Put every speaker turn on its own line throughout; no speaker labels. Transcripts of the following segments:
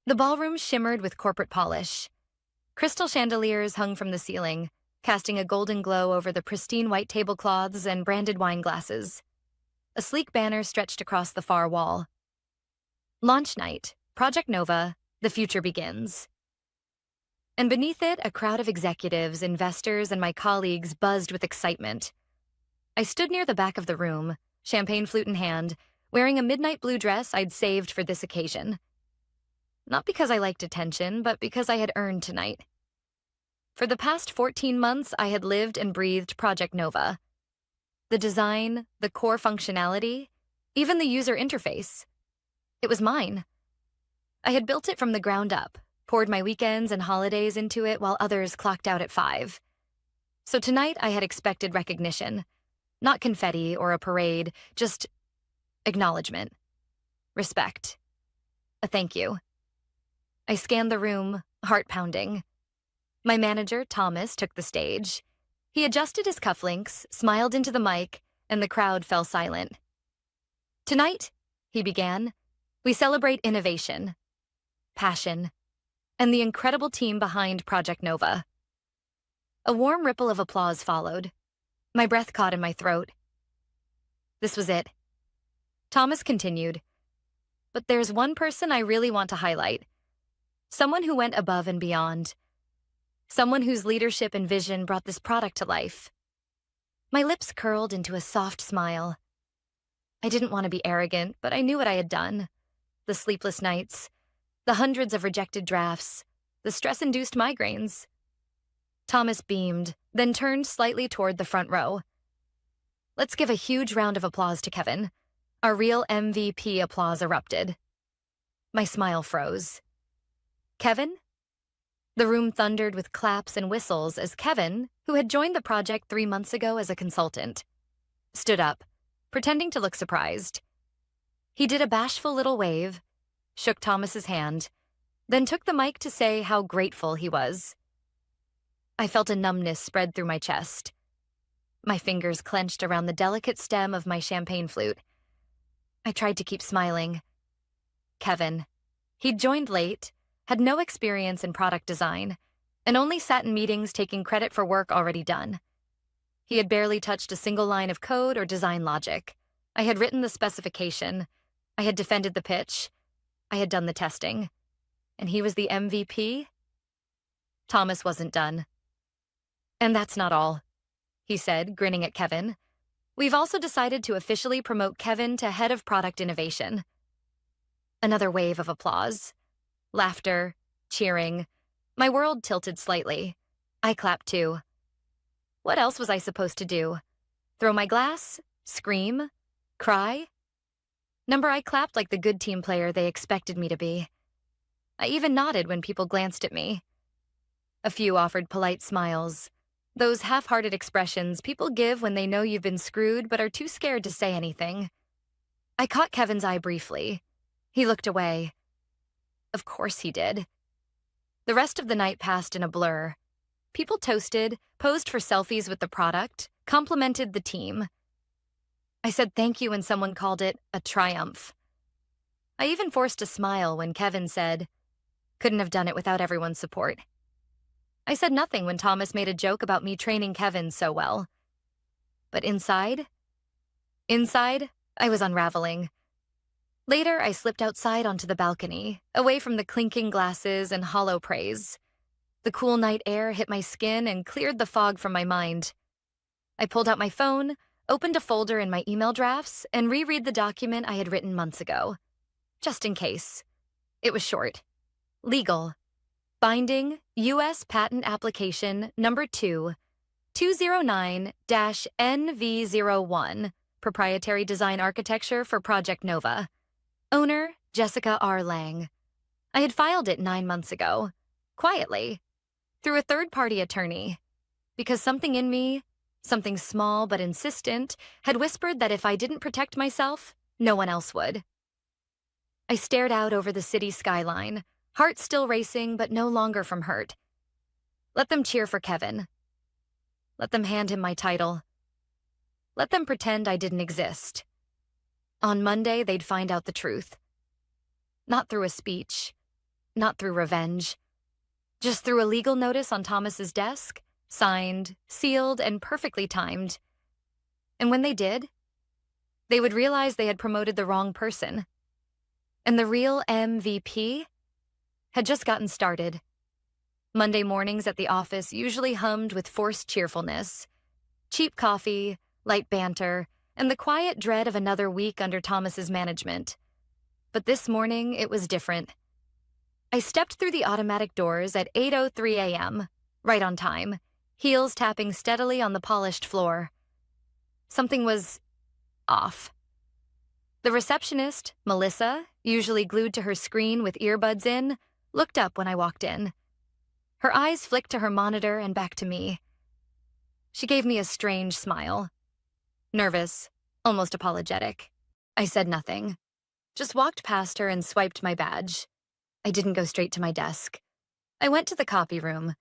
The ballroom shimmered with corporate polish. Crystal chandeliers hung from the ceiling, casting a golden glow over the pristine white tablecloths and branded wine glasses. A sleek banner stretched across the far wall. Launch night, Project Nova, the future begins. And beneath it, a crowd of executives, investors, and my colleagues buzzed with excitement. I stood near the back of the room, champagne flute in hand, wearing a midnight blue dress I'd saved for this occasion. Not because I liked attention, but because I had earned tonight. For the past 14 months, I had lived and breathed Project Nova. The design, the core functionality, even the user interface. It was mine. I had built it from the ground up, poured my weekends and holidays into it while others clocked out at 5. So tonight I had expected recognition. Not confetti or a parade, just acknowledgement, respect, a thank you. I scanned the room, heart pounding. My manager, Thomas, took the stage. He adjusted his cufflinks, smiled into the mic, and the crowd fell silent. Tonight, he began, we celebrate innovation, passion, and the incredible team behind Project Nova. A warm ripple of applause followed. My breath caught in my throat. This was it. Thomas continued, but there's one person I really want to highlight. Someone who went above and beyond. Someone whose leadership and vision brought this product to life. My lips curled into a soft smile. I didn't want to be arrogant, but I knew what I had done. The sleepless nights, the hundreds of rejected drafts, the stress-induced migraines. Thomas beamed, then turned slightly toward the front row. Let's give a huge round of applause to Kevin. Our real MVP applause erupted. My smile froze. Kevin? The room thundered with claps and whistles as Kevin, who had joined the project 3 months ago as a consultant, stood up, pretending to look surprised. He did a bashful little wave, shook Thomas's hand, then took the mic to say how grateful he was. I felt a numbness spread through my chest. My fingers clenched around the delicate stem of my champagne flute. I tried to keep smiling. Kevin. He'd joined late, had no experience in product design, and only sat in meetings taking credit for work already done. He had barely touched a single line of code or design logic. I had written the specification. I had defended the pitch. I had done the testing. And he was the MVP? Thomas wasn't done. And that's not all, he said, grinning at Kevin. We've also decided to officially promote Kevin to head of product innovation. Another wave of applause. Laughter, cheering. My world tilted slightly. I clapped too. What else was I supposed to do? Throw my glass? Scream? Cry? I clapped like the good team player they expected me to be. I even nodded when people glanced at me. A few offered polite smiles. Those half-hearted expressions people give when they know you've been screwed but are too scared to say anything. I caught Kevin's eye briefly. He looked away. Of course he did. The rest of the night passed in a blur. People toasted, posed for selfies with the product, complimented the team. I said thank you when someone called it a triumph. I even forced a smile when Kevin said, couldn't have done it without everyone's support. I said nothing when Thomas made a joke about me training Kevin so well. But inside, I was unraveling. Later, I slipped outside onto the balcony, away from the clinking glasses and hollow praise. The cool night air hit my skin and cleared the fog from my mind. I pulled out my phone, opened a folder in my email drafts, and reread the document I had written months ago. Just in case. It was short. Legal. Binding, U.S. Patent Application Number 2, 209-NV01, Proprietary Design Architecture for Project Nova. Owner, Jessica R. Lang. I had filed it 9 months ago, quietly, through a third-party attorney, because something in me, something small but insistent, had whispered that if I didn't protect myself, no one else would. I stared out over the city skyline, heart still racing but no longer from hurt. Let them cheer for Kevin. Let them hand him my title. Let them pretend I didn't exist. On Monday, they'd find out the truth. Not through a speech, not through revenge. Just through a legal notice on Thomas's desk, signed, sealed, and perfectly timed. And when they did, they would realize they had promoted the wrong person. And the real MVP had just gotten started. Monday mornings at the office usually hummed with forced cheerfulness. Cheap coffee, light banter, and the quiet dread of another week under Thomas's management. But this morning, it was different. I stepped through the automatic doors at 8:03 a.m., right on time, heels tapping steadily on the polished floor. Something was off. The receptionist, Melissa, usually glued to her screen with earbuds in, looked up when I walked in. Her eyes flicked to her monitor and back to me. She gave me a strange smile. Nervous, almost apologetic. I said nothing. Just walked past her and swiped my badge. I didn't go straight to my desk. I went to the copy room,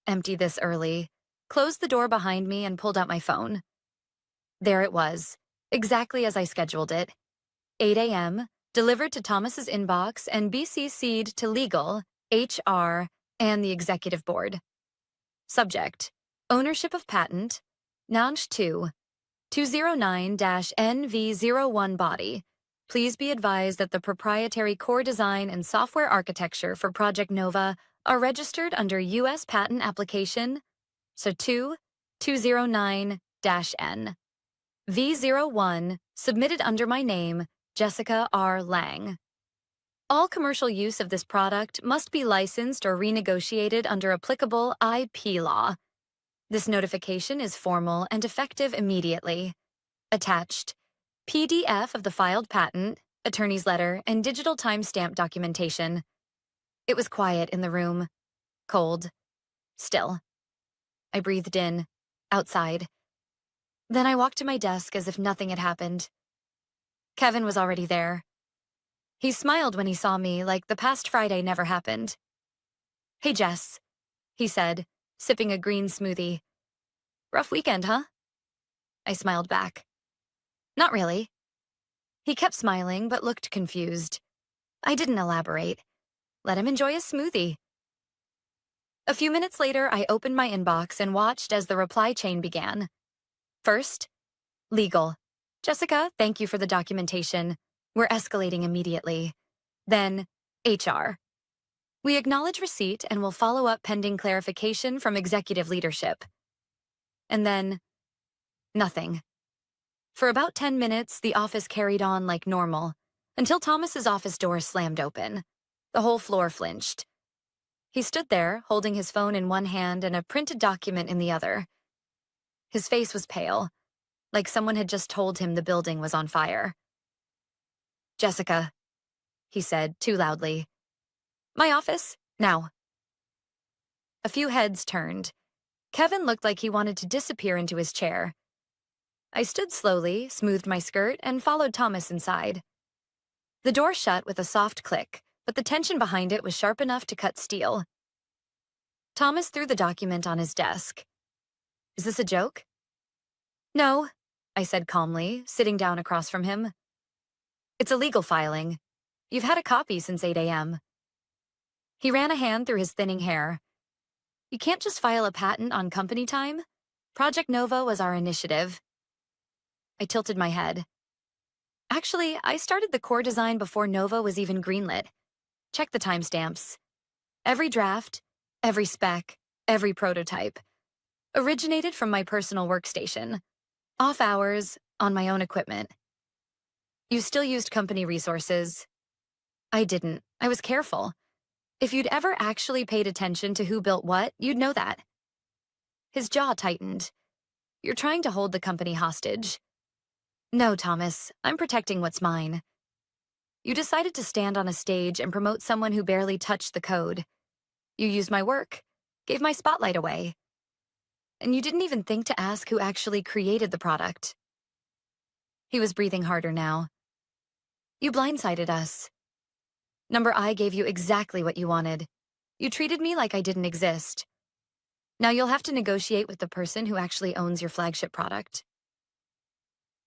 empty this early, closed the door behind me and pulled out my phone. There it was, exactly as I scheduled it. 8 a.m., delivered to Thomas's inbox and BCC'd to legal, HR, and the executive board. Subject: ownership of patent, Nanj 2, 209-NV01 body. Please be advised that the proprietary core design and software architecture for Project Nova are registered under U.S. patent application, so 209-N. V01, submitted under my name, Jessica R. Lang. All commercial use of this product must be licensed or renegotiated under applicable IP law. This notification is formal and effective immediately. Attached: PDF of the filed patent, attorney's letter, and digital timestamp documentation. It was quiet in the room. Cold. Still. I breathed in. Outside. Then I walked to my desk as if nothing had happened. Kevin was already there. He smiled when he saw me, like the past Friday never happened. "Hey, Jess," he said, sipping a green smoothie. "Rough weekend, huh?" I smiled back. "Not really." He kept smiling, but looked confused. I didn't elaborate. Let him enjoy his smoothie. A few minutes later, I opened my inbox and watched as the reply chain began. First, legal. "Jessica, thank you for the documentation. We're escalating immediately." Then, HR. "We acknowledge receipt and will follow up pending clarification from executive leadership." And then, nothing. For about 10 minutes, the office carried on like normal, until Thomas's office door slammed open. The whole floor flinched. He stood there, holding his phone in one hand and a printed document in the other. His face was pale, like someone had just told him the building was on fire. "Jessica," he said, too loudly. "My office, now." A few heads turned. Kevin looked like he wanted to disappear into his chair. I stood slowly, smoothed my skirt, and followed Thomas inside. The door shut with a soft click, but the tension behind it was sharp enough to cut steel. Thomas threw the document on his desk. "Is this a joke?" "No," I said calmly, sitting down across from him. "It's a legal filing. You've had a copy since 8 a.m. He ran a hand through his thinning hair. "You can't just file a patent on company time. Project Nova was our initiative." I tilted my head. "Actually, I started the core design before Nova was even greenlit. Check the timestamps. Every draft, every spec, every prototype originated from my personal workstation. Off hours, on my own equipment. You still used company resources." I didn't. I was careful. If you'd ever actually paid attention to who built what, you'd know that. His jaw tightened. "You're trying to hold the company hostage." "No, Thomas, I'm protecting what's mine. You decided to stand on a stage and promote someone who barely touched the code. You used my work, gave my spotlight away. And you didn't even think to ask who actually created the product." He was breathing harder now. "You blindsided us. Number I gave you exactly what you wanted. You treated me like I didn't exist. Now you'll have to negotiate with the person who actually owns your flagship product."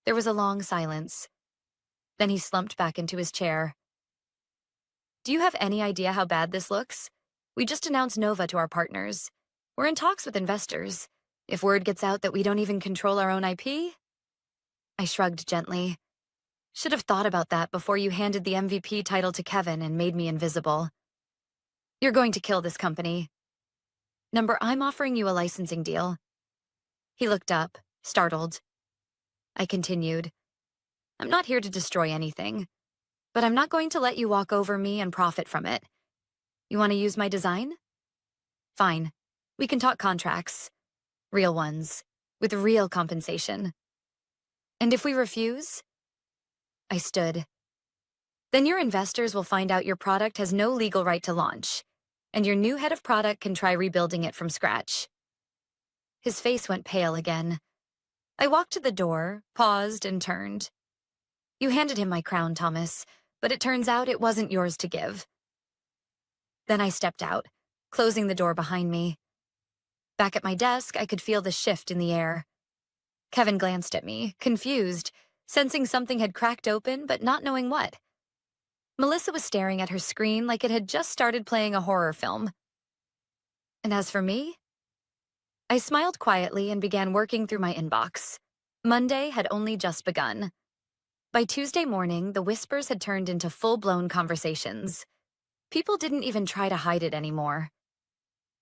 There was a long silence. Then he slumped back into his chair. Do you have any idea how bad this looks? We just announced Nova to our partners. We're in talks with investors. If word gets out that we don't even control our own IP? I shrugged gently. Should have thought about that before you handed the MVP title to Kevin and made me invisible. You're going to kill this company. I'm offering you a licensing deal. He looked up, startled. I continued. I'm not here to destroy anything, but I'm not going to let you walk over me and profit from it. You want to use my design? Fine. We can talk contracts. Real ones. With real compensation. And if we refuse? I stood. Then your investors will find out your product has no legal right to launch, and your new head of product can try rebuilding it from scratch. His face went pale again. I walked to the door, paused, and turned. You handed him my crown, Thomas, but it turns out it wasn't yours to give. Then I stepped out, closing the door behind me. Back at my desk, I could feel the shift in the air. Kevin glanced at me, confused, sensing something had cracked open, but not knowing what. Melissa was staring at her screen like it had just started playing a horror film. And as for me, I smiled quietly and began working through my inbox. Monday had only just begun. By Tuesday morning, the whispers had turned into full-blown conversations. People didn't even try to hide it anymore.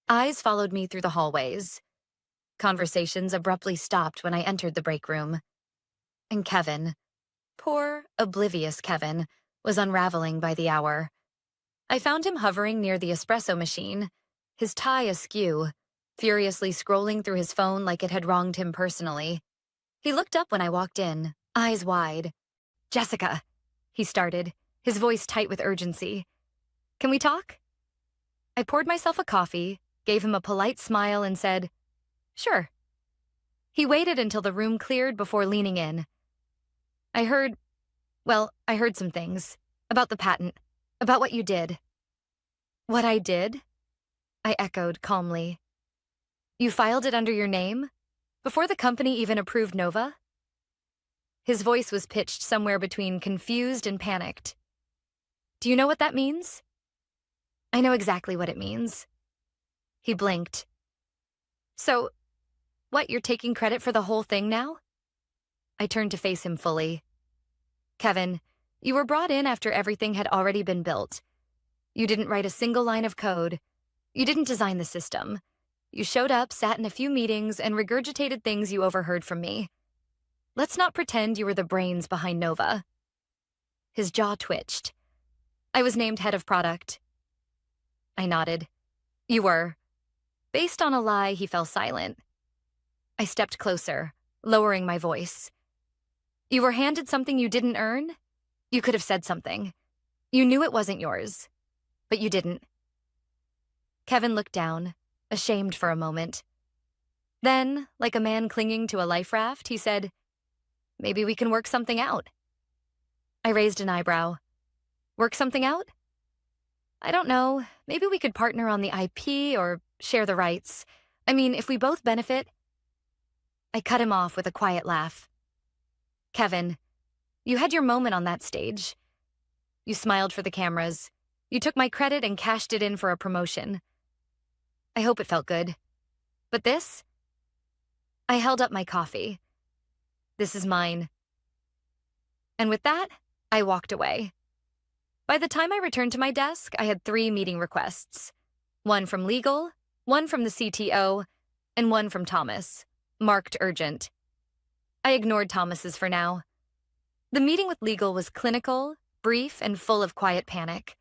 Eyes followed me through the hallways. Conversations abruptly stopped when I entered the break room. And Kevin, poor, oblivious Kevin, was unraveling by the hour. I found him hovering near the espresso machine, his tie askew, furiously scrolling through his phone like it had wronged him personally. He looked up when I walked in, eyes wide. Jessica, he started, his voice tight with urgency. Can we talk? I poured myself a coffee, gave him a polite smile, and said, Sure. He waited until the room cleared before leaning in. I heard some things. About the patent. About what you did. What I did? I echoed calmly. You filed it under your name? Before the company even approved Nova? His voice was pitched somewhere between confused and panicked. Do you know what that means? I know exactly what it means. He blinked. So, what, you're taking credit for the whole thing now? I turned to face him fully. Kevin, you were brought in after everything had already been built. You didn't write a single line of code. You didn't design the system. You showed up, sat in a few meetings, and regurgitated things you overheard from me. Let's not pretend you were the brains behind Nova. His jaw twitched. I was named head of product. I nodded. You were. Based on a lie, he fell silent. I stepped closer, lowering my voice. You were handed something you didn't earn? You could have said something. You knew it wasn't yours, but you didn't. Kevin looked down, ashamed for a moment. Then, like a man clinging to a life raft, he said, Maybe we can work something out. I raised an eyebrow. Work something out? I don't know. Maybe we could partner on the IP or share the rights. I mean, if we both benefit. I cut him off with a quiet laugh. Kevin, you had your moment on that stage. You smiled for the cameras. You took my credit and cashed it in for a promotion. I hope it felt good. But this? I held up my coffee. This is mine. And with that, I walked away. By the time I returned to my desk, I had 3 meeting requests. One from legal, one from the CTO, and one from Thomas, marked urgent. I ignored Thomas's for now. The meeting with legal was clinical, brief, and full of quiet panic.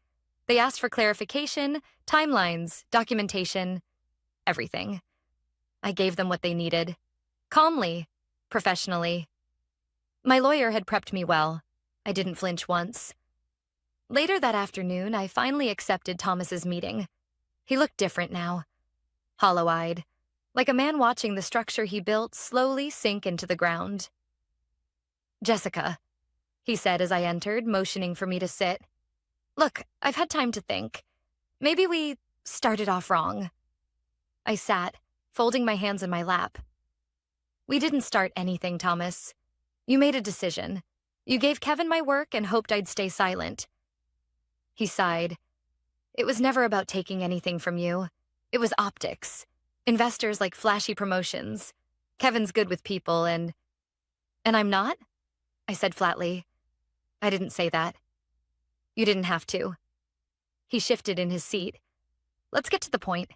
They asked for clarification, timelines, documentation, everything. I gave them what they needed. Calmly, professionally. My lawyer had prepped me well. I didn't flinch once. Later that afternoon, I finally accepted Thomas's meeting. He looked different now. Hollow-eyed, like a man watching the structure he built slowly sink into the ground. Jessica, he said as I entered, motioning for me to sit. Look, I've had time to think. Maybe we started off wrong. I sat, folding my hands in my lap. We didn't start anything, Thomas. You made a decision. You gave Kevin my work and hoped I'd stay silent. He sighed, It was never about taking anything from you. It was optics. Investors like flashy promotions. Kevin's good with people and I'm not? I said flatly. I didn't say that. You didn't have to. He shifted in his seat. Let's get to the point.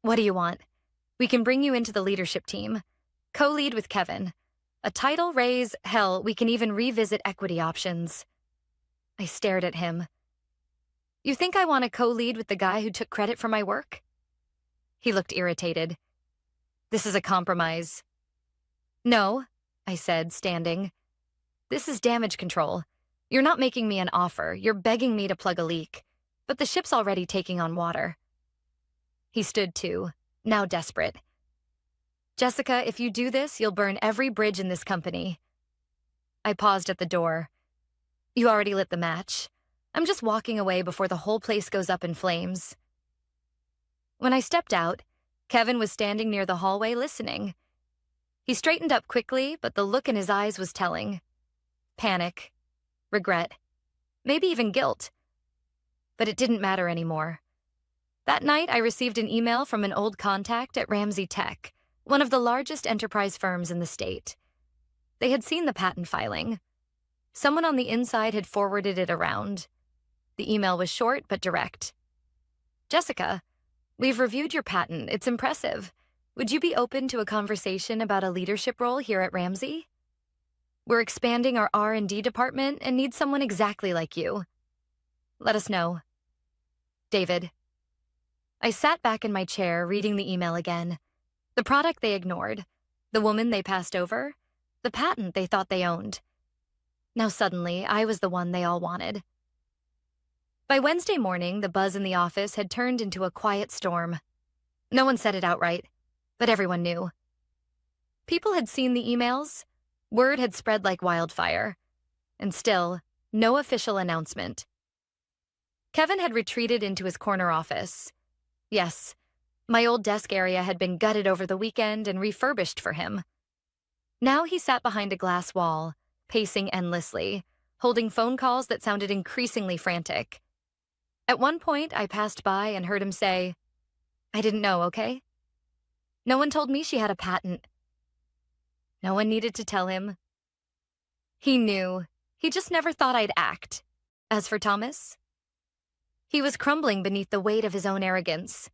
What do you want? We can bring you into the leadership team. Co-lead with Kevin. A title raise, hell, we can even revisit equity options. I stared at him. You think I want to co-lead with the guy who took credit for my work? He looked irritated. This is a compromise. No, I said, standing. This is damage control. You're not making me an offer. You're begging me to plug a leak. But the ship's already taking on water. He stood too, now desperate. Jessica, if you do this, you'll burn every bridge in this company. I paused at the door. You already lit the match. I'm just walking away before the whole place goes up in flames. When I stepped out, Kevin was standing near the hallway listening. He straightened up quickly, but the look in his eyes was telling. Panic, regret, maybe even guilt. But it didn't matter anymore. That night, I received an email from an old contact at Ramsey Tech, one of the largest enterprise firms in the state. They had seen the patent filing. Someone on the inside had forwarded it around. The email was short but direct. Jessica, we've reviewed your patent. It's impressive. Would you be open to a conversation about a leadership role here at Ramsey? We're expanding our R&D department and need someone exactly like you. Let us know. David. I sat back in my chair reading the email again. The product they ignored, the woman they passed over, the patent they thought they owned. Now suddenly, I was the one they all wanted. By Wednesday morning, the buzz in the office had turned into a quiet storm. No one said it outright, but everyone knew. People had seen the emails. Word had spread like wildfire. And still, no official announcement. Kevin had retreated into his corner office. Yes, my old desk area had been gutted over the weekend and refurbished for him. Now he sat behind a glass wall, pacing endlessly, holding phone calls that sounded increasingly frantic. At one point, I passed by and heard him say, I didn't know, okay? No one told me she had a patent. No one needed to tell him. He knew. He just never thought I'd act. As for Thomas, he was crumbling beneath the weight of his own arrogance.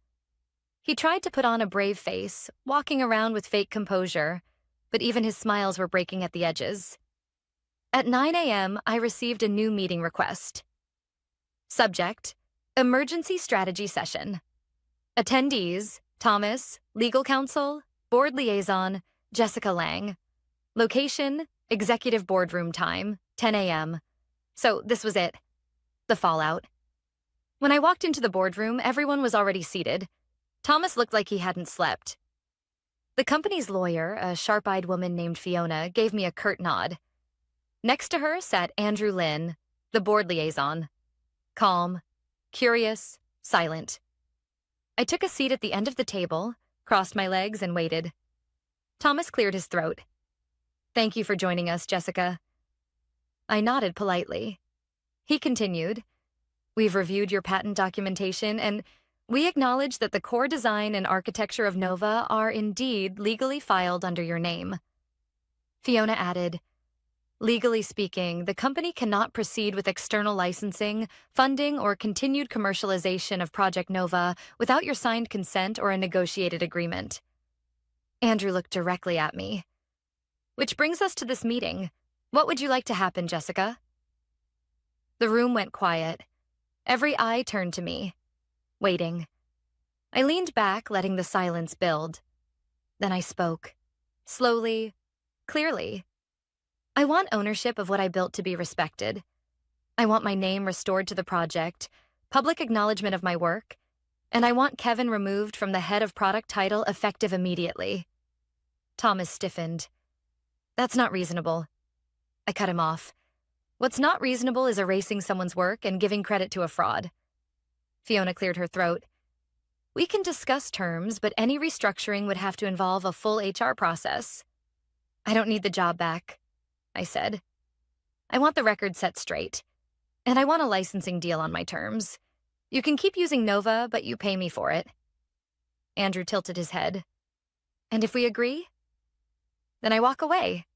He tried to put on a brave face, walking around with fake composure, but even his smiles were breaking at the edges. At 9 a.m., I received a new meeting request. Subject, Emergency Strategy Session. Attendees, Thomas, Legal Counsel, Board Liaison, Jessica Lang. Location, Executive Boardroom Time, 10 a.m. So this was it. The fallout. When I walked into the boardroom, everyone was already seated. Thomas looked like he hadn't slept. The company's lawyer, a sharp-eyed woman named Fiona, gave me a curt nod. Next to her sat Andrew Lynn, the board liaison. Calm, curious, silent. I took a seat at the end of the table, crossed my legs, and waited. Thomas cleared his throat. Thank you for joining us, Jessica. I nodded politely. He continued. We've reviewed your patent documentation, and we acknowledge that the core design and architecture of Nova are indeed legally filed under your name. Fiona added, legally speaking, the company cannot proceed with external licensing, funding, or continued commercialization of Project Nova without your signed consent or a negotiated agreement. Andrew looked directly at me. Which brings us to this meeting. What would you like to happen, Jessica? The room went quiet. Every eye turned to me, waiting. I leaned back, letting the silence build. Then I spoke, slowly, clearly. I want ownership of what I built to be respected. I want my name restored to the project, public acknowledgement of my work, and I want Kevin removed from the head of product title effective immediately. Thomas stiffened. That's not reasonable. I cut him off. What's not reasonable is erasing someone's work and giving credit to a fraud. Fiona cleared her throat. We can discuss terms, but any restructuring would have to involve a full HR process. I don't need the job back, I said. I want the record set straight, and I want a licensing deal on my terms. You can keep using Nova, but you pay me for it. Andrew tilted his head. And if we agree? Then I walk away,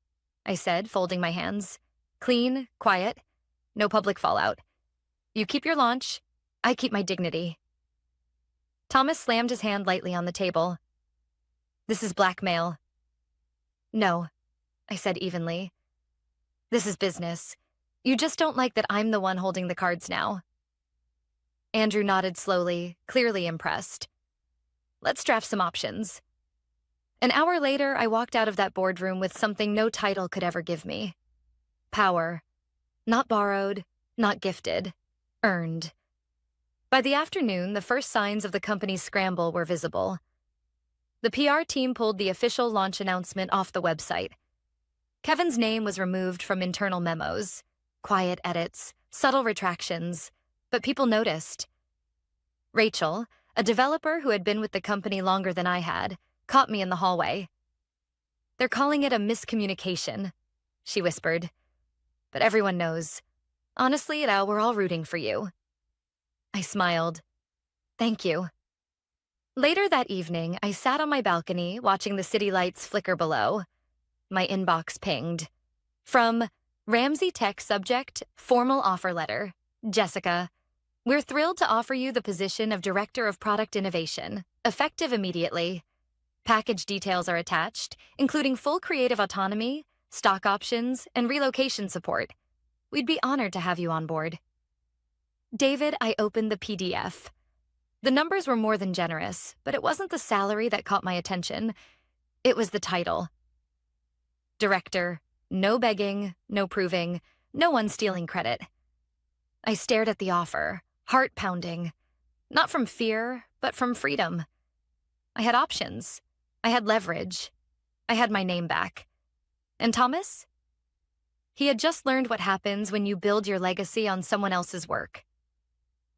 I said, folding my hands. Clean, quiet, no public fallout. You keep your launch, I keep my dignity. Thomas slammed his hand lightly on the table. This is blackmail. No, I said evenly. This is business. You just don't like that I'm the one holding the cards now. Andrew nodded slowly, clearly impressed. Let's draft some options. An hour later, I walked out of that boardroom with something no title could ever give me. Power. Not borrowed, not gifted. Earned. By the afternoon, the first signs of the company's scramble were visible. The PR team pulled the official launch announcement off the website. Kevin's name was removed from internal memos. Quiet edits, subtle retractions, but people noticed. Rachel, a developer who had been with the company longer than I had, caught me in the hallway. They're calling it a miscommunication, she whispered. But everyone knows. Honestly, Al, we're all rooting for you. I smiled. Thank you. Later that evening, I sat on my balcony watching the city lights flicker below. My inbox pinged. From Ramsey Tech subject, formal offer letter. Jessica, we're thrilled to offer you the position of Director of Product Innovation, effective immediately. Package details are attached, including full creative autonomy, stock options, and relocation support. We'd be honored to have you on board. David, I opened the PDF. The numbers were more than generous, but it wasn't the salary that caught my attention. It was the title. Director. No begging, no proving, no one stealing credit. I stared at the offer, heart pounding. Not from fear, but from freedom. I had options. I had leverage. I had my name back. And Thomas? He had just learned what happens when you build your legacy on someone else's work.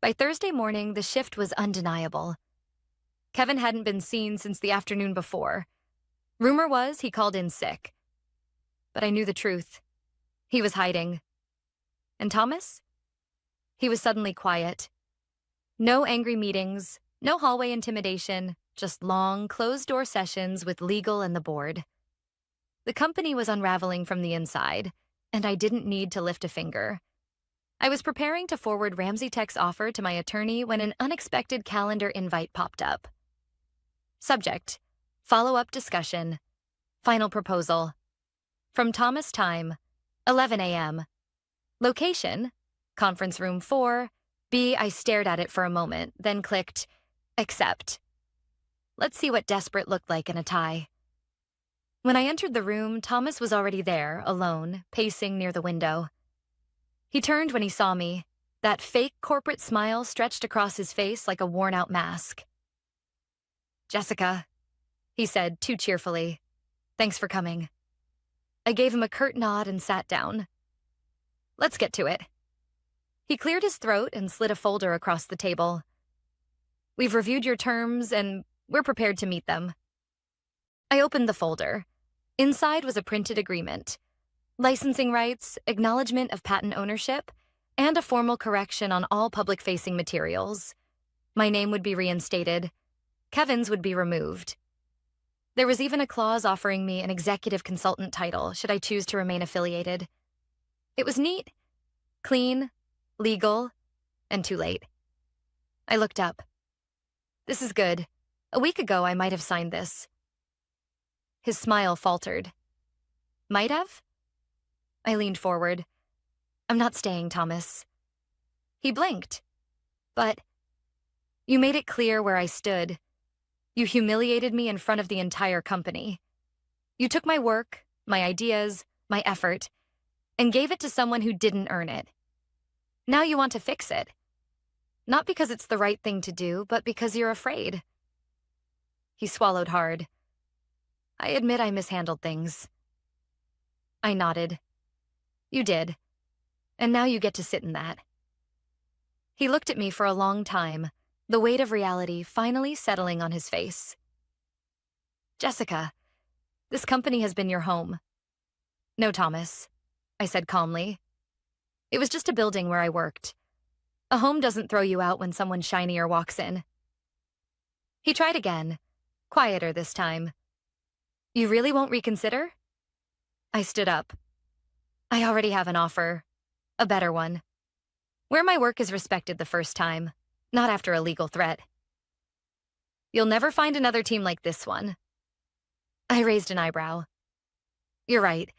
By Thursday morning, the shift was undeniable. Kevin hadn't been seen since the afternoon before. Rumor was he called in sick. But I knew the truth. He was hiding. And Thomas? He was suddenly quiet. No angry meetings, no hallway intimidation, just long, closed-door sessions with legal and the board. The company was unraveling from the inside, and I didn't need to lift a finger. I was preparing to forward Ramsey Tech's offer to my attorney when an unexpected calendar invite popped up. Subject: follow-up discussion. Final proposal. From Thomas Time, 11 a.m. Location: conference room 4. I stared at it for a moment, then clicked accept. Let's see what desperate looked like in a tie. When I entered the room, Thomas was already there, alone, pacing near the window. He turned when he saw me, that fake corporate smile stretched across his face like a worn-out mask. Jessica, he said too cheerfully. Thanks for coming. I gave him a curt nod and sat down. Let's get to it. He cleared his throat and slid a folder across the table. We've reviewed your terms and we're prepared to meet them. I opened the folder. Inside was a printed agreement. Licensing rights, acknowledgement of patent ownership, and a formal correction on all public-facing materials. My name would be reinstated. Kevin's would be removed. There was even a clause offering me an executive consultant title should I choose to remain affiliated. It was neat, clean, legal, and too late. I looked up. This is good. A week ago, I might have signed this. His smile faltered. Might have? I leaned forward. I'm not staying, Thomas. He blinked. But you made it clear where I stood. You humiliated me in front of the entire company. You took my work, my ideas, my effort, and gave it to someone who didn't earn it. Now you want to fix it. Not because it's the right thing to do, but because you're afraid. He swallowed hard. I admit I mishandled things. I nodded. You did. And now you get to sit in that. He looked at me for a long time, the weight of reality finally settling on his face. Jessica, this company has been your home. No, Thomas, I said calmly. It was just a building where I worked. A home doesn't throw you out when someone shinier walks in. He tried again, quieter this time. You really won't reconsider? I stood up. I already have an offer. A better one. Where my work is respected the first time, not after a legal threat. You'll never find another team like this one. I raised an eyebrow. You're right.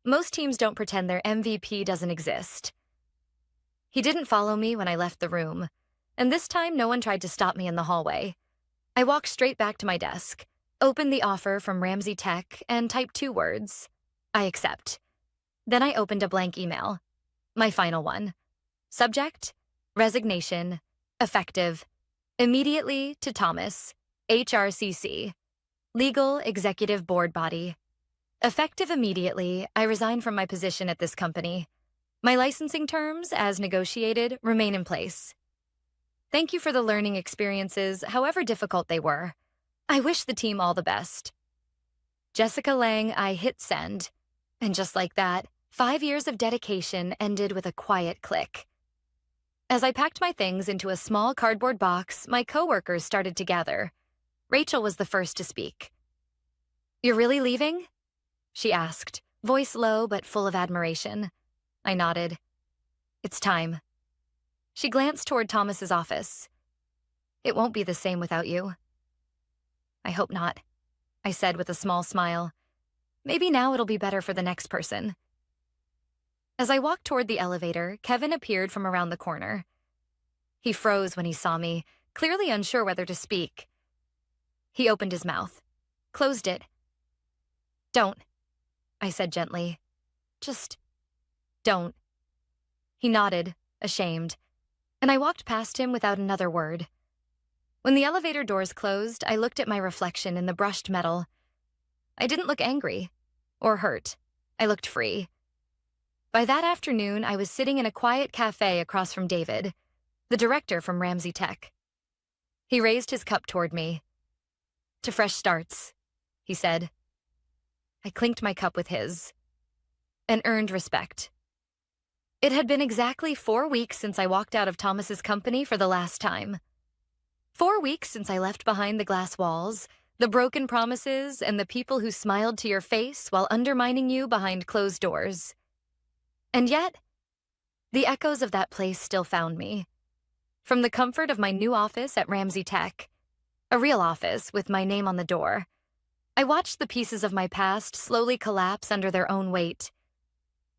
Most teams don't pretend their MVP doesn't exist. He didn't follow me when I left the room, and this time no one tried to stop me in the hallway. I walked straight back to my desk, opened the offer from Ramsey Tech, and typed 2 words. I accept. Then I opened a blank email. My final one. Subject, resignation, effective, immediately to Thomas, HRCC, legal executive board body. Effective immediately, I resign from my position at this company. My licensing terms, as negotiated, remain in place. Thank you for the learning experiences, however difficult they were. I wish the team all the best. Jessica Lang, I hit send. And just like that, 5 years of dedication ended with a quiet click. As I packed my things into a small cardboard box, my coworkers started to gather. Rachel was the first to speak. You're really leaving? She asked, voice low but full of admiration. I nodded. It's time. She glanced toward Thomas's office. It won't be the same without you. I hope not, I said with a small smile. Maybe now it'll be better for the next person. As I walked toward the elevator, Kevin appeared from around the corner. He froze when he saw me, clearly unsure whether to speak. He opened his mouth, closed it. Don't, I said gently. Just don't. He nodded, ashamed, and I walked past him without another word. When the elevator doors closed, I looked at my reflection in the brushed metal. I didn't look angry or hurt. I looked free. By that afternoon, I was sitting in a quiet cafe across from David, the director from Ramsey Tech. He raised his cup toward me. To fresh starts, he said. I clinked my cup with his. An earned respect. It had been exactly 4 weeks since I walked out of Thomas's company for the last time. 4 weeks since I left behind the glass walls, the broken promises, and the people who smiled to your face while undermining you behind closed doors. And yet, the echoes of that place still found me. From the comfort of my new office at Ramsey Tech, a real office with my name on the door, I watched the pieces of my past slowly collapse under their own weight.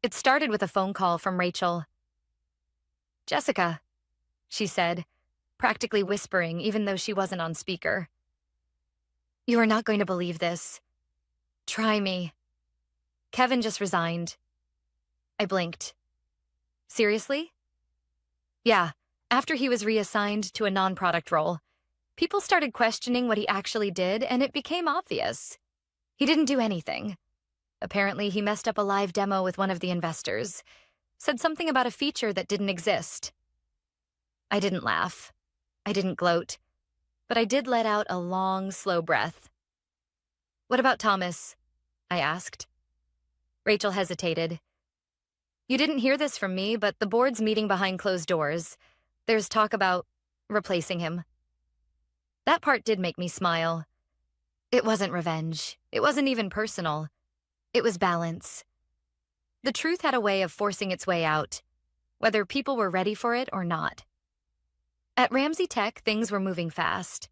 It started with a phone call from Rachel. Jessica, she said, practically whispering even though she wasn't on speaker. You are not going to believe this. Try me. Kevin just resigned. I blinked. Seriously? Yeah, after he was reassigned to a non-product role. People started questioning what he actually did, and it became obvious. He didn't do anything. Apparently, he messed up a live demo with one of the investors, said something about a feature that didn't exist. I didn't laugh. I didn't gloat. But I did let out a long, slow breath. What about Thomas? I asked. Rachel hesitated. You didn't hear this from me, but the board's meeting behind closed doors. There's talk about replacing him. That part did make me smile. It wasn't revenge. It wasn't even personal. It was balance. The truth had a way of forcing its way out, whether people were ready for it or not. At Ramsey Tech, things were moving fast.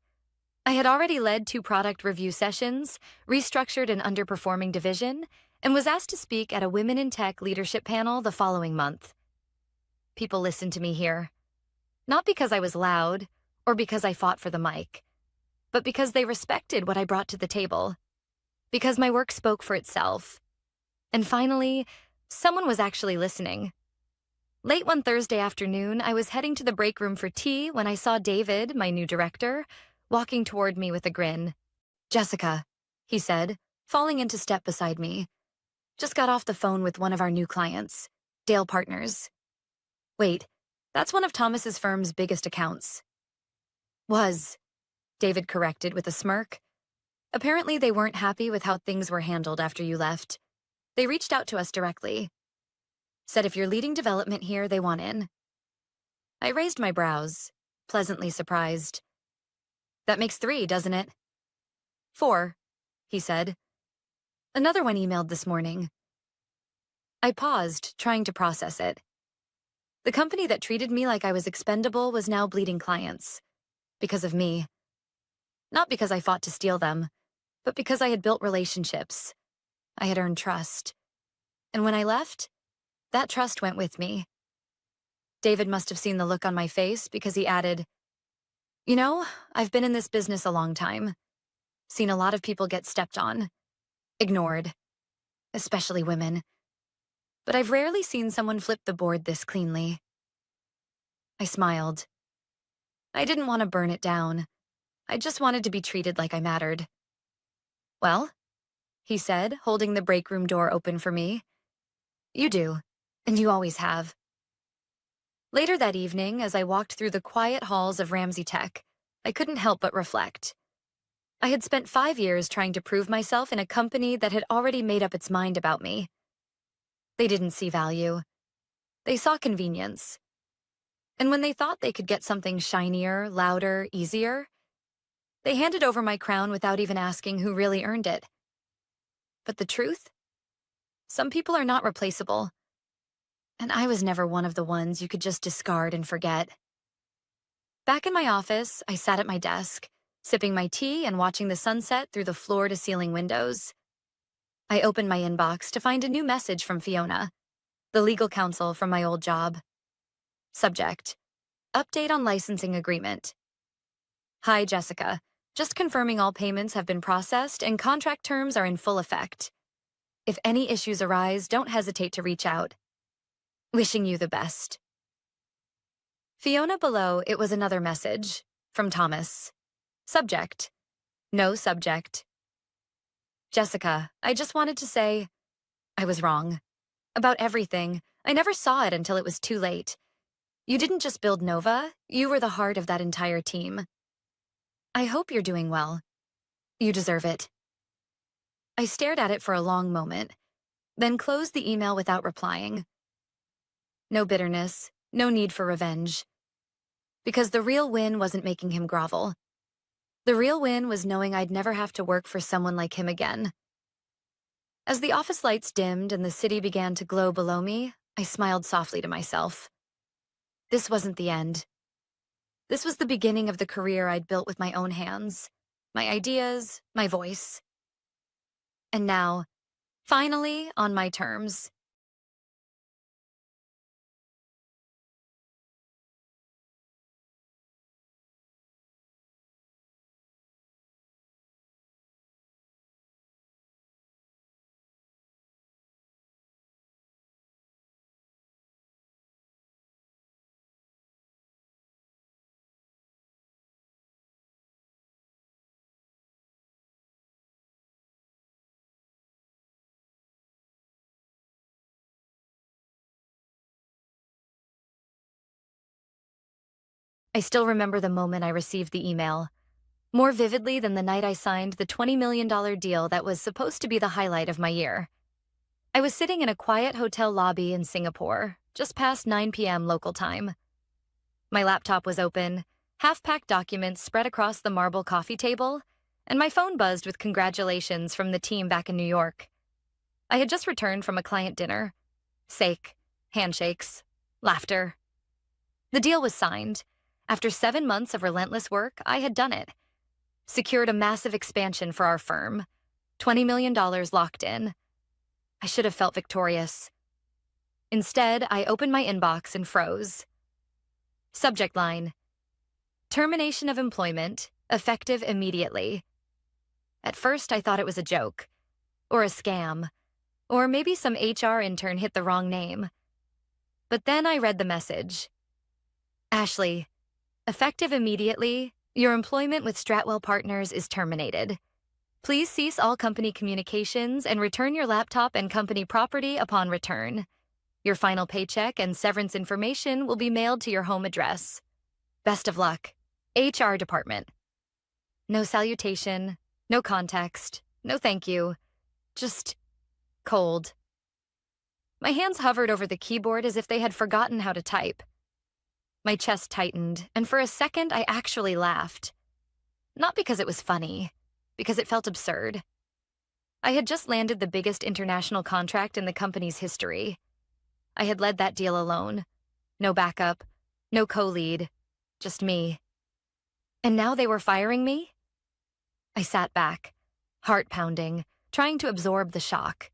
I had already led 2 product review sessions, restructured an underperforming division, and was asked to speak at a Women in Tech leadership panel the following month. People listened to me here. Not because I was loud, or because I fought for the mic, but because they respected what I brought to the table, because my work spoke for itself. And finally, someone was actually listening. Late one Thursday afternoon, I was heading to the break room for tea when I saw David, my new director, walking toward me with a grin. Jessica, he said, falling into step beside me. Just got off the phone with one of our new clients, Dale Partners. Wait, that's one of Thomas's firm's biggest accounts. Was, David corrected with a smirk. Apparently they weren't happy with how things were handled after you left. They reached out to us directly. Said if you're leading development here, they want in. I raised my brows, pleasantly surprised. That makes 3, doesn't it? 4, he said. Another one emailed this morning. I paused, trying to process it. The company that treated me like I was expendable was now bleeding clients. Because of me. Not because I fought to steal them, but because I had built relationships. I had earned trust. And when I left, that trust went with me. David must have seen the look on my face because he added, "You know, I've been in this business a long time. Seen a lot of people get stepped on, ignored, especially women. But I've rarely seen someone flip the board this cleanly." I smiled. I didn't want to burn it down. I just wanted to be treated like I mattered. "Well," he said, holding the break room door open for me. "You do, and you always have." Later that evening, as I walked through the quiet halls of Ramsey Tech, I couldn't help but reflect. I had spent 5 years trying to prove myself in a company that had already made up its mind about me. They didn't see value. They saw convenience. And when they thought they could get something shinier, louder, easier, they handed over my crown without even asking who really earned it. But the truth? Some people are not replaceable. And I was never one of the ones you could just discard and forget. Back in my office, I sat at my desk, sipping my tea and watching the sunset through the floor-to-ceiling windows. I opened my inbox to find a new message from Fiona, the legal counsel from my old job. Subject: Update on licensing agreement. Hi, Jessica. Just confirming all payments have been processed and contract terms are in full effect. If any issues arise, don't hesitate to reach out. Wishing you the best. Fiona below, it was another message from Thomas. Subject: No subject. Jessica, I just wanted to say I was wrong. About everything. I never saw it until it was too late. You didn't just build Nova, you were the heart of that entire team. I hope you're doing well. You deserve it. I stared at it for a long moment, then closed the email without replying. No bitterness, no need for revenge. Because the real win wasn't making him grovel. The real win was knowing I'd never have to work for someone like him again. As the office lights dimmed and the city began to glow below me, I smiled softly to myself. This wasn't the end. This was the beginning of the career I'd built with my own hands, my ideas, my voice. And now, finally, on my terms. I still remember the moment I received the email, more vividly than the night I signed the $20 million deal that was supposed to be the highlight of my year. I was sitting in a quiet hotel lobby in Singapore, just past 9 p.m. local time. My laptop was open, half-packed documents spread across the marble coffee table, and my phone buzzed with congratulations from the team back in New York. I had just returned from a client dinner. Sake, handshakes, laughter. The deal was signed. After 7 months of relentless work, I had done it. Secured a massive expansion for our firm. $20 million locked in. I should have felt victorious. Instead, I opened my inbox and froze. Subject line: Termination of employment, effective immediately. At first, I thought it was a joke, or a scam, or maybe some HR intern hit the wrong name. But then I read the message. Ashley, effective immediately, your employment with Stratwell Partners is terminated. Please cease all company communications and return your laptop and company property upon return. Your final paycheck and severance information will be mailed to your home address. Best of luck. HR department. No salutation, no context, no thank you. Just cold. My hands hovered over the keyboard as if they had forgotten how to type. My chest tightened, and for a second I actually laughed. Not because it was funny, because it felt absurd. I had just landed the biggest international contract in the company's history. I had led that deal alone. No backup, no co-lead, just me. And now they were firing me? I sat back, heart pounding, trying to absorb the shock.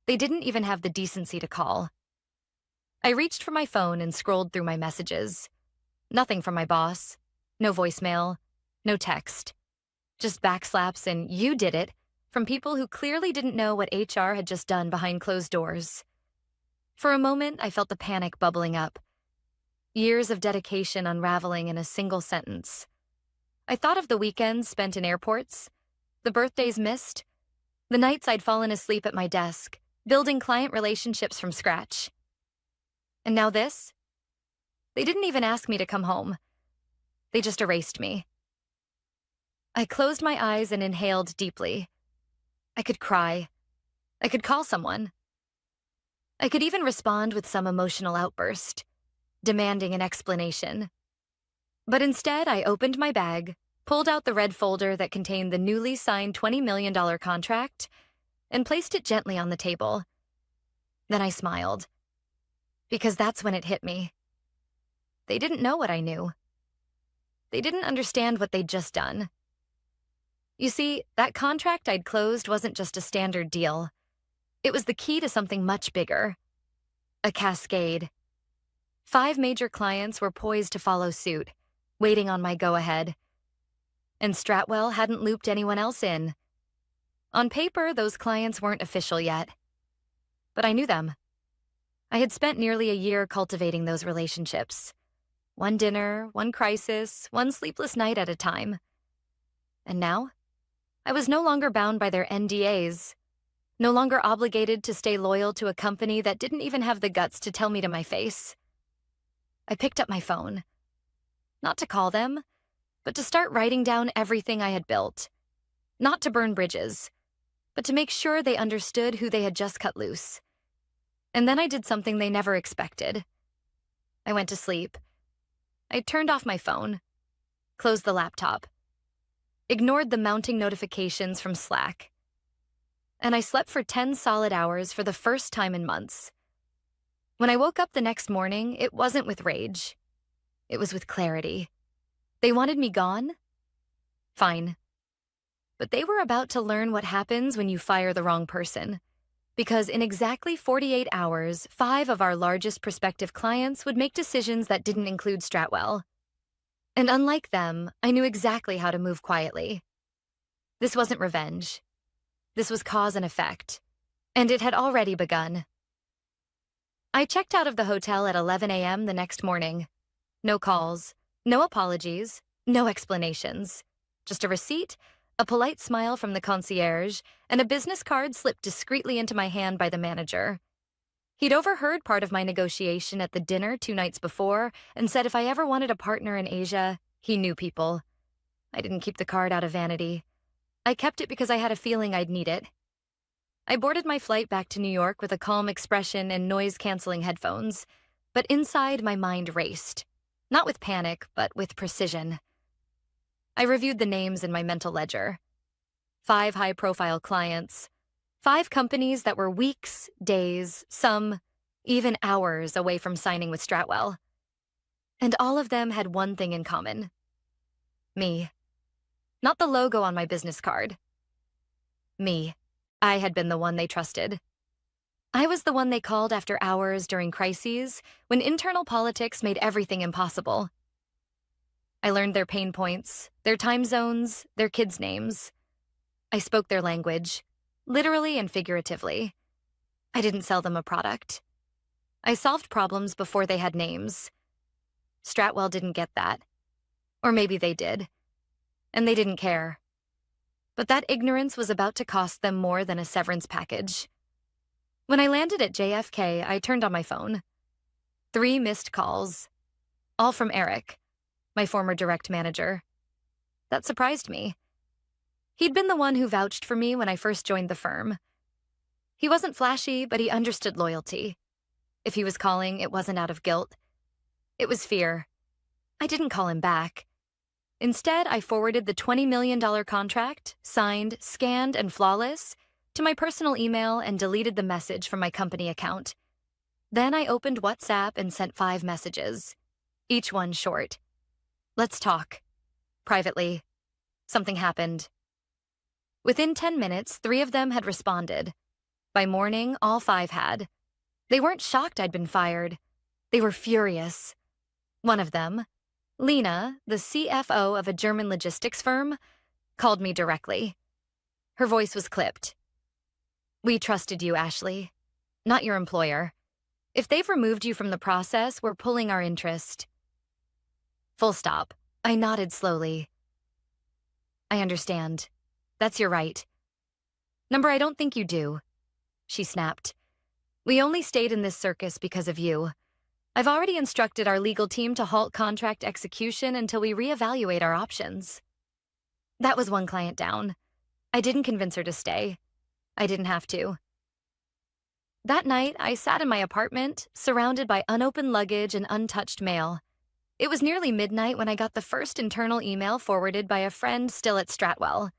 They didn't even have the decency to call. I reached for my phone and scrolled through my messages. Nothing from my boss. No voicemail. No text. Just backslaps and "you did it" from people who clearly didn't know what HR had just done behind closed doors. For a moment, I felt the panic bubbling up. Years of dedication unraveling in a single sentence. I thought of the weekends spent in airports, the birthdays missed, the nights I'd fallen asleep at my desk, building client relationships from scratch. And now this? They didn't even ask me to come home. They just erased me. I closed my eyes and inhaled deeply. I could cry. I could call someone. I could even respond with some emotional outburst, demanding an explanation. But instead, I opened my bag, pulled out the red folder that contained the newly signed $20 million contract, and placed it gently on the table. Then I smiled. Because that's when it hit me. They didn't know what I knew. They didn't understand what they'd just done. You see, that contract I'd closed wasn't just a standard deal. It was the key to something much bigger. A cascade. 5 major clients were poised to follow suit, waiting on my go-ahead. And Stratwell hadn't looped anyone else in. On paper, those clients weren't official yet. But I knew them. I had spent nearly a year cultivating those relationships. One dinner, one crisis, one sleepless night at a time. And now, I was no longer bound by their NDAs, no longer obligated to stay loyal to a company that didn't even have the guts to tell me to my face. I picked up my phone. Not to call them, but to start writing down everything I had built. Not to burn bridges, but to make sure they understood who they had just cut loose. And then I did something they never expected. I went to sleep. I turned off my phone, closed the laptop, ignored the mounting notifications from Slack, and I slept for 10 solid hours for the first time in months. When I woke up the next morning, it wasn't with rage. It was with clarity. They wanted me gone? Fine. But they were about to learn what happens when you fire the wrong person. Because in exactly 48 hours, 5 of our largest prospective clients would make decisions that didn't include Stratwell. And unlike them, I knew exactly how to move quietly. This wasn't revenge. This was cause and effect. And it had already begun. I checked out of the hotel at 11 a.m. the next morning. No calls, no apologies, no explanations. Just a receipt, a polite smile from the concierge, and a business card slipped discreetly into my hand by the manager. He'd overheard part of my negotiation at the dinner 2 nights before and said if I ever wanted a partner in Asia, he knew people. I didn't keep the card out of vanity. I kept it because I had a feeling I'd need it. I boarded my flight back to New York with a calm expression and noise-canceling headphones, but inside my mind raced. Not with panic, but with precision. I reviewed the names in my mental ledger. 5 high-profile clients. 5 companies that were weeks, days, some even hours away from signing with Stratwell. And all of them had one thing in common. Me. Not the logo on my business card. Me. I had been the one they trusted. I was the one they called after hours during crises when internal politics made everything impossible. I learned their pain points, their time zones, their kids' names. I spoke their language, literally and figuratively. I didn't sell them a product. I solved problems before they had names. Stratwell didn't get that. Or maybe they did. And they didn't care. But that ignorance was about to cost them more than a severance package. When I landed at JFK, I turned on my phone. 3 missed calls. All from Eric, my former direct manager. That surprised me. He'd been the one who vouched for me when I first joined the firm. He wasn't flashy, but he understood loyalty. If he was calling, it wasn't out of guilt. It was fear. I didn't call him back. Instead, I forwarded the $20 million contract, signed, scanned, and flawless, to my personal email and deleted the message from my company account. Then I opened WhatsApp and sent 5 messages, each one short. Let's talk. Privately. Something happened. Within 10 minutes, 3 of them had responded. By morning, all 5 had. They weren't shocked I'd been fired. They were furious. One of them, Lena, the CFO of a German logistics firm, called me directly. Her voice was clipped. "We trusted you, Ashley. Not your employer. If they've removed you from the process, we're pulling our interest." Full stop. I nodded slowly. "I understand. That's your right." "Number, I don't think you do," she snapped. "We only stayed in this circus because of you. I've already instructed our legal team to halt contract execution until we reevaluate our options." That was one client down. I didn't convince her to stay. I didn't have to. That night, I sat in my apartment, surrounded by unopened luggage and untouched mail. It was nearly midnight when I got the first internal email forwarded by a friend still at Stratwell.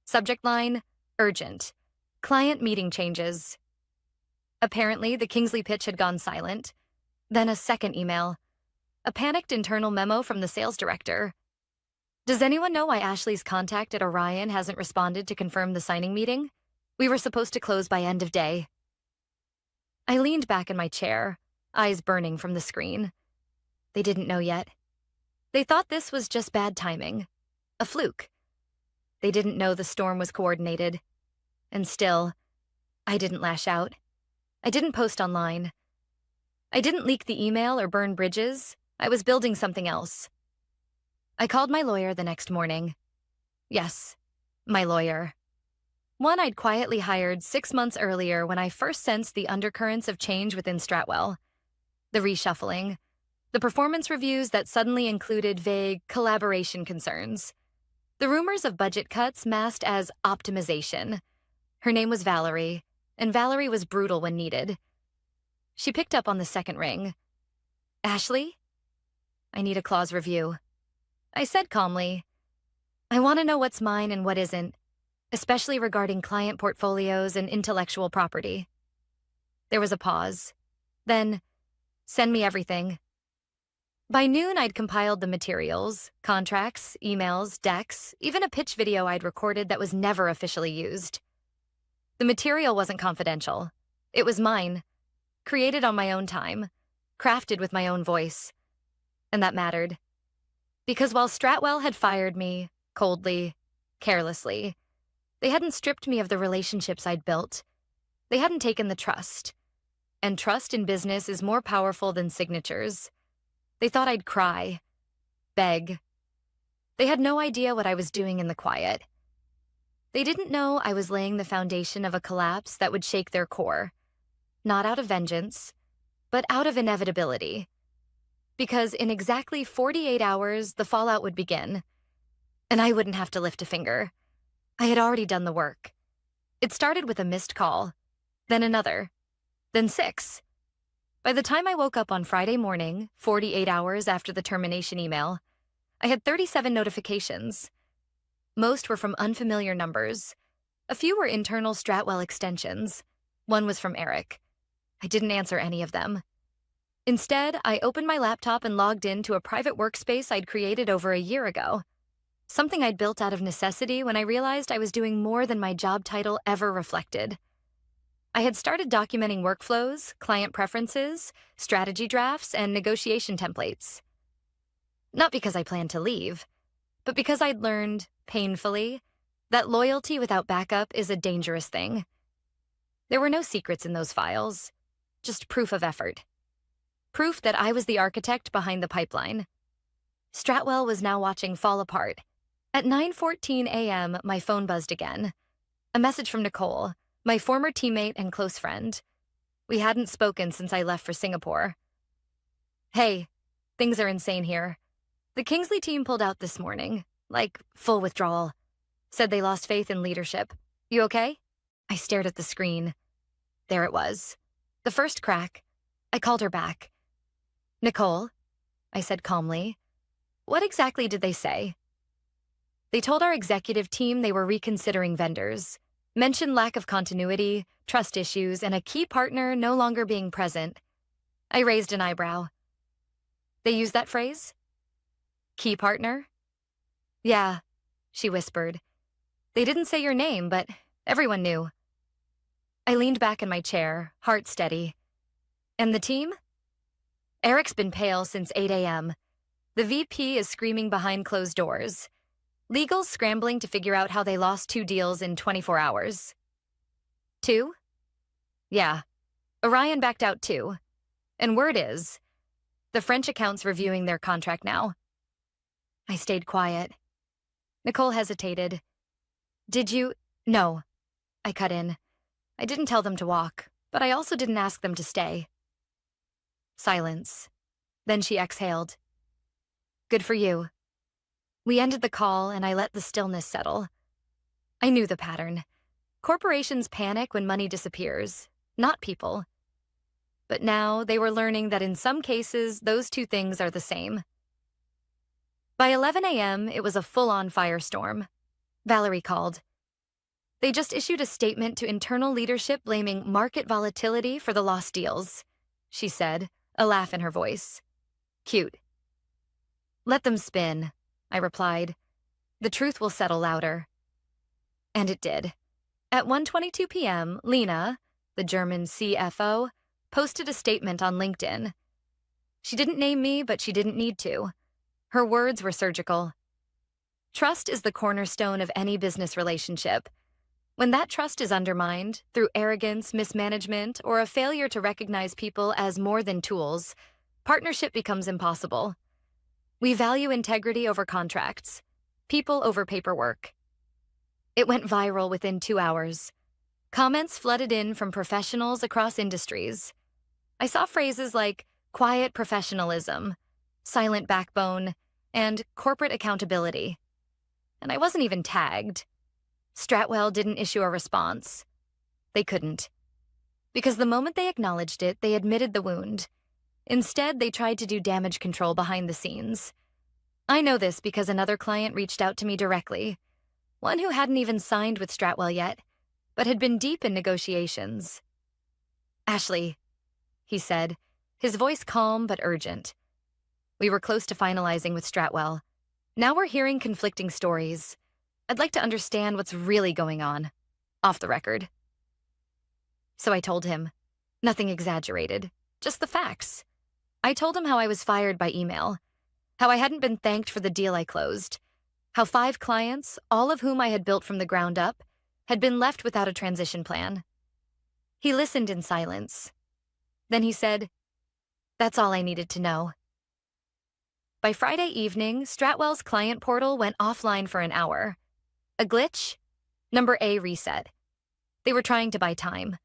Subject line, urgent. Client meeting changes. Apparently, the Kingsley pitch had gone silent. Then a second email. A panicked internal memo from the sales director. "Does anyone know why Ashley's contact at Orion hasn't responded to confirm the signing meeting? We were supposed to close by end of day." I leaned back in my chair, eyes burning from the screen. They didn't know yet. They thought this was just bad timing. A fluke. They didn't know the storm was coordinated. And still, I didn't lash out. I didn't post online. I didn't leak the email or burn bridges. I was building something else. I called my lawyer the next morning. Yes, my lawyer. One I'd quietly hired 6 months earlier when I first sensed the undercurrents of change within Stratwell. The reshuffling. The performance reviews that suddenly included vague collaboration concerns. The rumors of budget cuts masked as optimization. Her name was Valerie, and Valerie was brutal when needed. She picked up on the second ring. "Ashley? I need a clause review." I said calmly, "I want to know what's mine and what isn't, especially regarding client portfolios and intellectual property." There was a pause. Then, "Send me everything." By noon, I'd compiled the materials, contracts, emails, decks, even a pitch video I'd recorded that was never officially used. The material wasn't confidential. It was mine, created on my own time, crafted with my own voice. And that mattered. Because while Stratwell had fired me, coldly, carelessly, they hadn't stripped me of the relationships I'd built. They hadn't taken the trust. And trust in business is more powerful than signatures. They thought I'd cry, beg. They had no idea what I was doing in the quiet. They didn't know I was laying the foundation of a collapse that would shake their core. Not out of vengeance, but out of inevitability. Because in exactly 48 hours, the fallout would begin. And I wouldn't have to lift a finger. I had already done the work. It started with a missed call, then another, then 6. By the time I woke up on Friday morning, 48 hours after the termination email, I had 37 notifications. Most were from unfamiliar numbers. A few were internal Stratwell extensions. One was from Eric. I didn't answer any of them. Instead, I opened my laptop and logged into a private workspace I'd created over a year ago. Something I'd built out of necessity when I realized I was doing more than my job title ever reflected. I had started documenting workflows, client preferences, strategy drafts, and negotiation templates. Not because I planned to leave, but because I'd learned, painfully, that loyalty without backup is a dangerous thing. There were no secrets in those files, just proof of effort. Proof that I was the architect behind the pipeline. Stratwell was now watching fall apart. At 9:14 a.m., my phone buzzed again. A message from Nicole, my former teammate and close friend. We hadn't spoken since I left for Singapore. "Hey, things are insane here. The Kingsley team pulled out this morning, like full withdrawal. Said they lost faith in leadership. You okay?" I stared at the screen. There it was. The first crack. I called her back. "Nicole?" I said calmly. What exactly did they say? They told our executive team they were reconsidering vendors, mentioned lack of continuity, trust issues, and a key partner no longer being present. I raised an eyebrow. They used that phrase? Key partner? Yeah, she whispered. They didn't say your name, but everyone knew. I leaned back in my chair, heart steady. And the team? Eric's been pale since 8 a.m. The VP is screaming behind closed doors. Legal's scrambling to figure out how they lost 2 deals in 24 hours. 2? Yeah. Orion backed out too. And word is, the French account's reviewing their contract now. I stayed quiet. Nicole hesitated. Did you? No. I cut in. I didn't tell them to walk, but I also didn't ask them to stay. Silence. Then she exhaled. Good for you. We ended the call and I let the stillness settle. I knew the pattern. Corporations panic when money disappears, not people. But now they were learning that in some cases, those two things are the same. By 11 a.m., it was a full-on firestorm. Valerie called. They just issued a statement to internal leadership blaming market volatility for the lost deals, she said, a laugh in her voice. Cute. Let them spin, I replied. The truth will settle louder. And it did. At 1:22 p.m., Lena, the German CFO, posted a statement on LinkedIn. She didn't name me, but she didn't need to. Her words were surgical. Trust is the cornerstone of any business relationship. When that trust is undermined through arrogance, mismanagement, or a failure to recognize people as more than tools, partnership becomes impossible. We value integrity over contracts, people over paperwork. It went viral within 2 hours. Comments flooded in from professionals across industries. I saw phrases like quiet professionalism, silent backbone, and corporate accountability. And I wasn't even tagged. Stratwell didn't issue a response. They couldn't. Because the moment they acknowledged it, they admitted the wound. Instead, they tried to do damage control behind the scenes. I know this because another client reached out to me directly, one who hadn't even signed with Stratwell yet, but had been deep in negotiations. Ashley, he said, his voice calm but urgent. We were close to finalizing with Stratwell. Now we're hearing conflicting stories. I'd like to understand what's really going on, off the record. So I told him, nothing exaggerated, just the facts. I told him how I was fired by email, how I hadn't been thanked for the deal I closed, how 5 clients, all of whom I had built from the ground up, had been left without a transition plan. He listened in silence. Then he said, that's all I needed to know. By Friday evening, Stratwell's client portal went offline for an hour. A glitch? Number A reset. They were trying to buy time.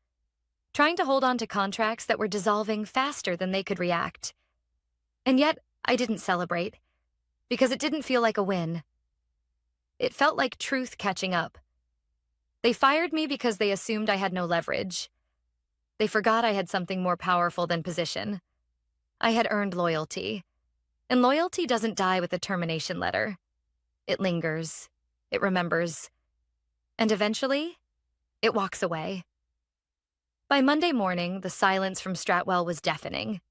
Trying to hold on to contracts that were dissolving faster than they could react. And yet, I didn't celebrate, because it didn't feel like a win. It felt like truth catching up. They fired me because they assumed I had no leverage. They forgot I had something more powerful than position. I had earned loyalty. And loyalty doesn't die with a termination letter. It lingers. It remembers. And eventually, it walks away. By Monday morning, the silence from Stratwell was deafening.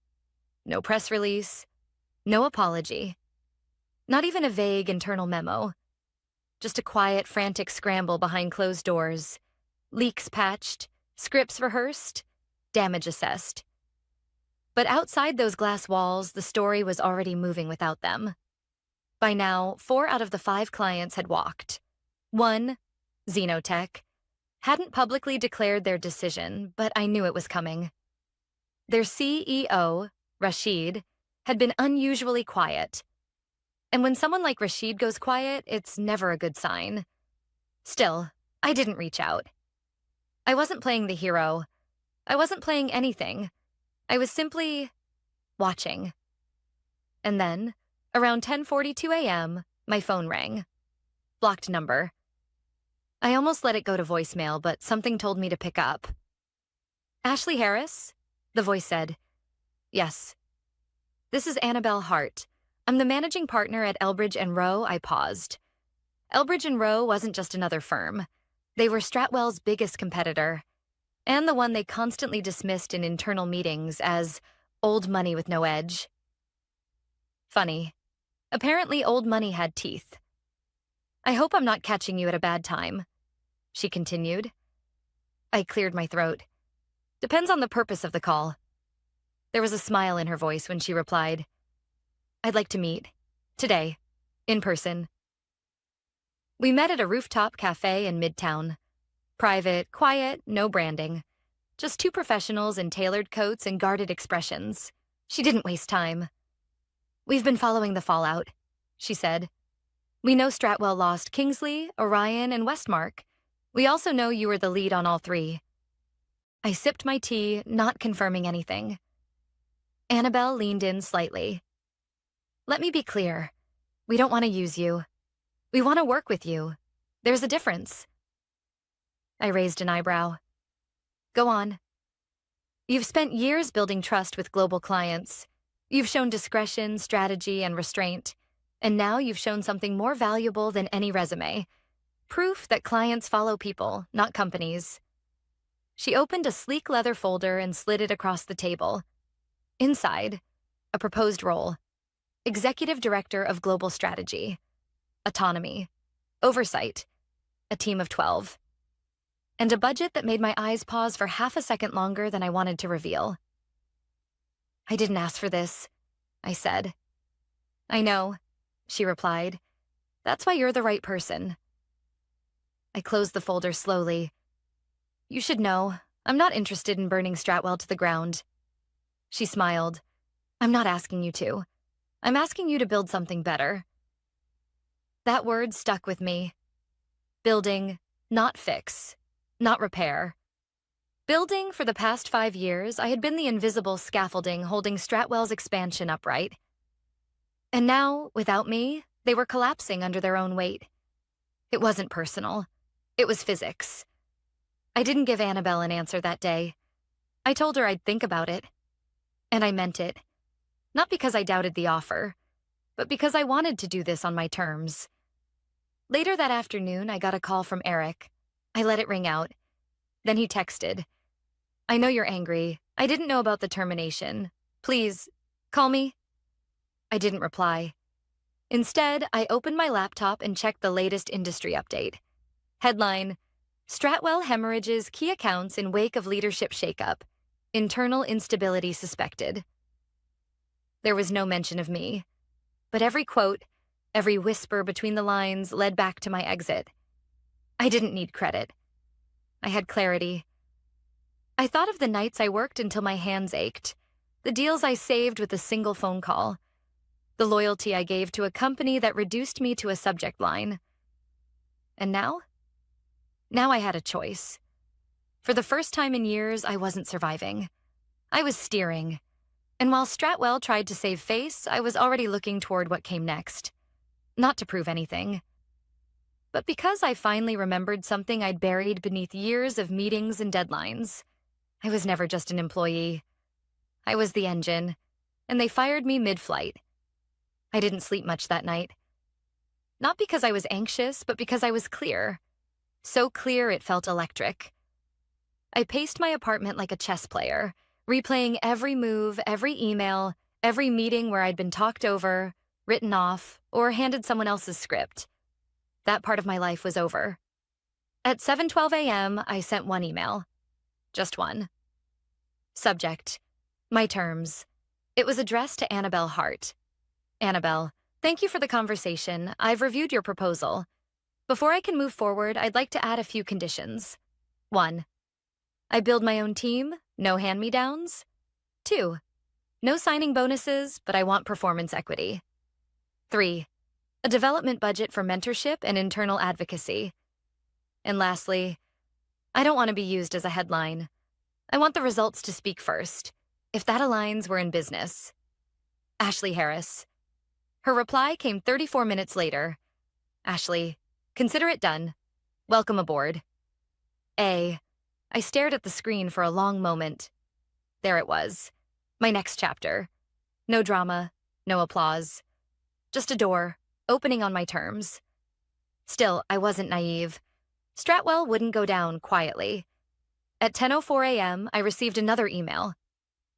No press release. No apology. Not even a vague internal memo. Just a quiet, frantic scramble behind closed doors. Leaks patched, scripts rehearsed, damage assessed. But outside those glass walls, the story was already moving without them. By now, 4 out of the 5 clients had walked. 1, Xenotech, hadn't publicly declared their decision, but I knew it was coming. Their CEO, Rashid, had been unusually quiet. And when someone like Rashid goes quiet, it's never a good sign. Still, I didn't reach out. I wasn't playing the hero. I wasn't playing anything. I was simply watching. And then, around 10:42 a.m., my phone rang. Blocked number. I almost let it go to voicemail, but something told me to pick up. Ashley Harris? The voice said. Yes. This is Annabelle Hart. I'm the managing partner at Elbridge and Rowe. I paused. Elbridge and Rowe wasn't just another firm. They were Stratwell's biggest competitor, and the one they constantly dismissed in internal meetings as old money with no edge. Funny. Apparently, old money had teeth. I hope I'm not catching you at a bad time, she continued. I cleared my throat. Depends on the purpose of the call. There was a smile in her voice when she replied, I'd like to meet. Today. In person. We met at a rooftop cafe in Midtown. Private, quiet, no branding. Just two professionals in tailored coats and guarded expressions. She didn't waste time. We've been following the fallout, she said. We know Stratwell lost Kingsley, Orion, and Westmark. We also know you were the lead on all three. I sipped my tea, not confirming anything. Annabelle leaned in slightly. Let me be clear. We don't want to use you. We want to work with you. There's a difference. I raised an eyebrow. Go on. You've spent years building trust with global clients. You've shown discretion, strategy, and restraint. And now you've shown something more valuable than any resume. Proof that clients follow people, not companies. She opened a sleek leather folder and slid it across the table. Inside, a proposed role. Executive Director of Global Strategy. Autonomy. Oversight. A team of 12. And a budget that made my eyes pause for half a second longer than I wanted to reveal. I didn't ask for this, I said. I know, she replied. That's why you're the right person. I closed the folder slowly. You should know, I'm not interested in burning Stratwell to the ground. She smiled. I'm not asking you to. I'm asking you to build something better. That word stuck with me. Building, not fix, not repair. Building, for the past 5 years, I had been the invisible scaffolding holding Stratwell's expansion upright. And now, without me, they were collapsing under their own weight. It wasn't personal. It was physics. I didn't give Annabelle an answer that day. I told her I'd think about it. And I meant it. Not because I doubted the offer, but because I wanted to do this on my terms. Later that afternoon, I got a call from Eric. I let it ring out. Then he texted. I know you're angry. I didn't know about the termination. Please, call me. I didn't reply. Instead, I opened my laptop and checked the latest industry update. Headline, Stratwell hemorrhages key accounts in wake of leadership shakeup. Internal instability suspected. There was no mention of me, but every quote, every whisper between the lines led back to my exit. I didn't need credit. I had clarity. I thought of the nights I worked until my hands ached, the deals I saved with a single phone call, the loyalty I gave to a company that reduced me to a subject line. And now? Now I had a choice. For the first time in years, I wasn't surviving. I was steering. And while Stratwell tried to save face, I was already looking toward what came next. Not to prove anything, but because I finally remembered something I'd buried beneath years of meetings and deadlines. I was never just an employee. I was the engine, and they fired me mid-flight. I didn't sleep much that night. Not because I was anxious, but because I was clear. So clear it felt electric. I paced my apartment like a chess player, replaying every move, every email, every meeting where I'd been talked over, written off, or handed someone else's script. That part of my life was over. At 7:12 a.m., I sent one email. Just one. Subject, my terms. It was addressed to Annabelle Hart. Annabelle, thank you for the conversation. I've reviewed your proposal. Before I can move forward, I'd like to add a few conditions. 1. I build my own team, no hand-me-downs. 2. No signing bonuses, but I want performance equity. 3. A development budget for mentorship and internal advocacy. And lastly, I don't want to be used as a headline. I want the results to speak first. If that aligns, we're in business. Ashley Harris. Her reply came 34 minutes later. Ashley, consider it done. Welcome aboard. A. I stared at the screen for a long moment. There it was. My next chapter. No drama, no applause. Just a door, opening on my terms. Still, I wasn't naive. Stratwell wouldn't go down quietly. At 10:04 a.m., I received another email.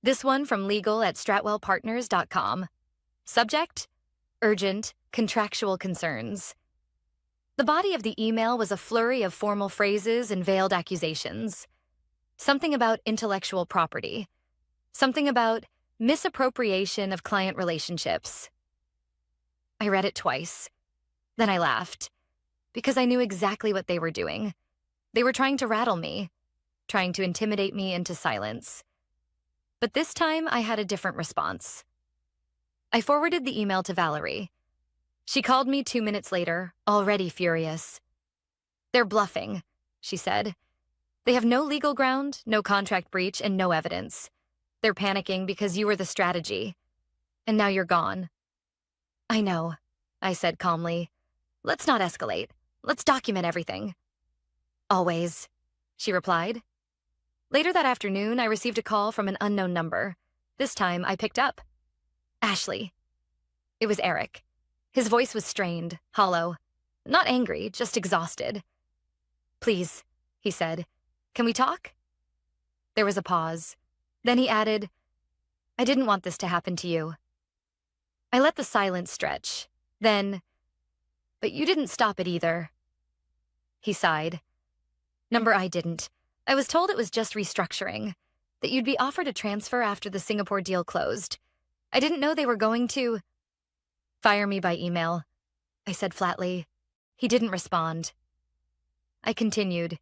This one from legal@stratwellpartners.com. Subject: urgent, contractual concerns. The body of the email was a flurry of formal phrases and veiled accusations. Something about intellectual property. Something about misappropriation of client relationships. I read it twice. Then I laughed, because I knew exactly what they were doing. They were trying to rattle me, trying to intimidate me into silence. But this time, I had a different response. I forwarded the email to Valerie. She called me 2 minutes later, already furious. "They're bluffing," she said. "They have no legal ground, no contract breach, and no evidence. They're panicking because you were the strategy. And now you're gone." "I know," I said calmly. "Let's not escalate. Let's document everything." "Always," she replied. Later that afternoon, I received a call from an unknown number. This time, I picked up. "Ashley." It was Eric. His voice was strained, hollow. Not angry, just exhausted. "Please," he said. "Can we talk?" There was a pause. Then he added, "I didn't want this to happen to you." I let the silence stretch. Then, "But you didn't stop it either." He sighed. I didn't. I was told it was just restructuring, that you'd be offered a transfer after the Singapore deal closed. I didn't know they were going to fire me by email," I said flatly. He didn't respond. I continued.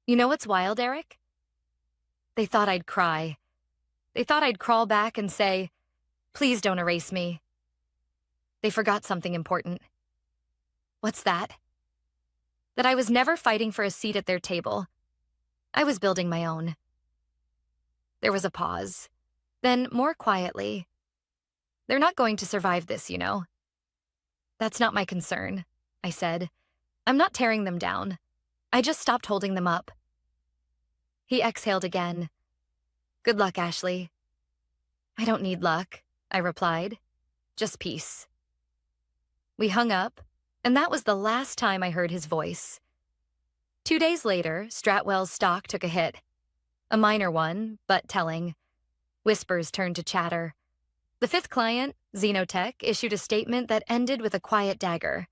"You know what's wild, Eric? They thought I'd cry. They thought I'd crawl back and say, 'Please don't erase me.' They forgot something important." "What's that?" "That I was never fighting for a seat at their table. I was building my own." There was a pause. Then, more quietly, "They're not going to survive this, you know." "That's not my concern," I said. "I'm not tearing them down. I just stopped holding them up." He exhaled again. "Good luck, Ashley." "I don't need luck," I replied. "Just peace." We hung up, and that was the last time I heard his voice. 2 days later, Stratwell's stock took a hit. A minor one, but telling. Whispers turned to chatter. The fifth client, Xenotech, issued a statement that ended with a quiet dagger.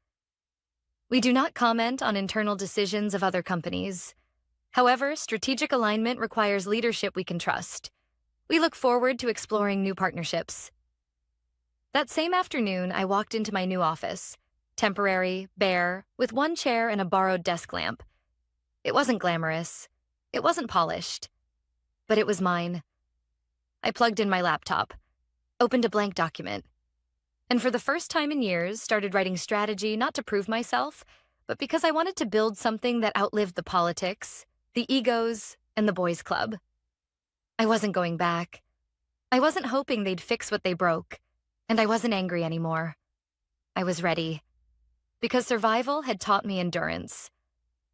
"We do not comment on internal decisions of other companies. However, strategic alignment requires leadership we can trust. We look forward to exploring new partnerships." That same afternoon, I walked into my new office. Temporary, bare, with one chair and a borrowed desk lamp. It wasn't glamorous. It wasn't polished. But it was mine. I plugged in my laptop, opened a blank document, and for the first time in years, started writing strategy not to prove myself, but because I wanted to build something that outlived the politics, the egos, and the boys' club. I wasn't going back. I wasn't hoping they'd fix what they broke, and I wasn't angry anymore. I was ready. Because survival had taught me endurance,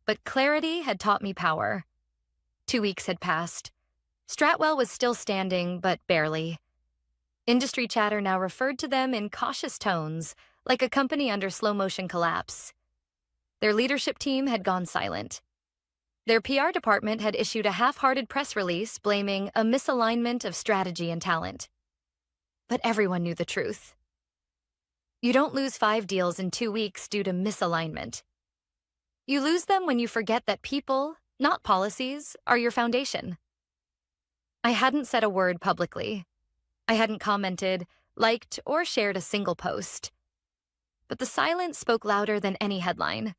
but clarity had taught me power. 2 weeks had passed. Stratwell was still standing, but barely. Industry chatter now referred to them in cautious tones, like a company under slow-motion collapse. Their leadership team had gone silent. Their PR department had issued a half-hearted press release blaming a misalignment of strategy and talent. But everyone knew the truth. You don't lose 5 deals in 2 weeks due to misalignment. You lose them when you forget that people, not policies, are your foundation. I hadn't said a word publicly. I hadn't commented, liked, or shared a single post. But the silence spoke louder than any headline.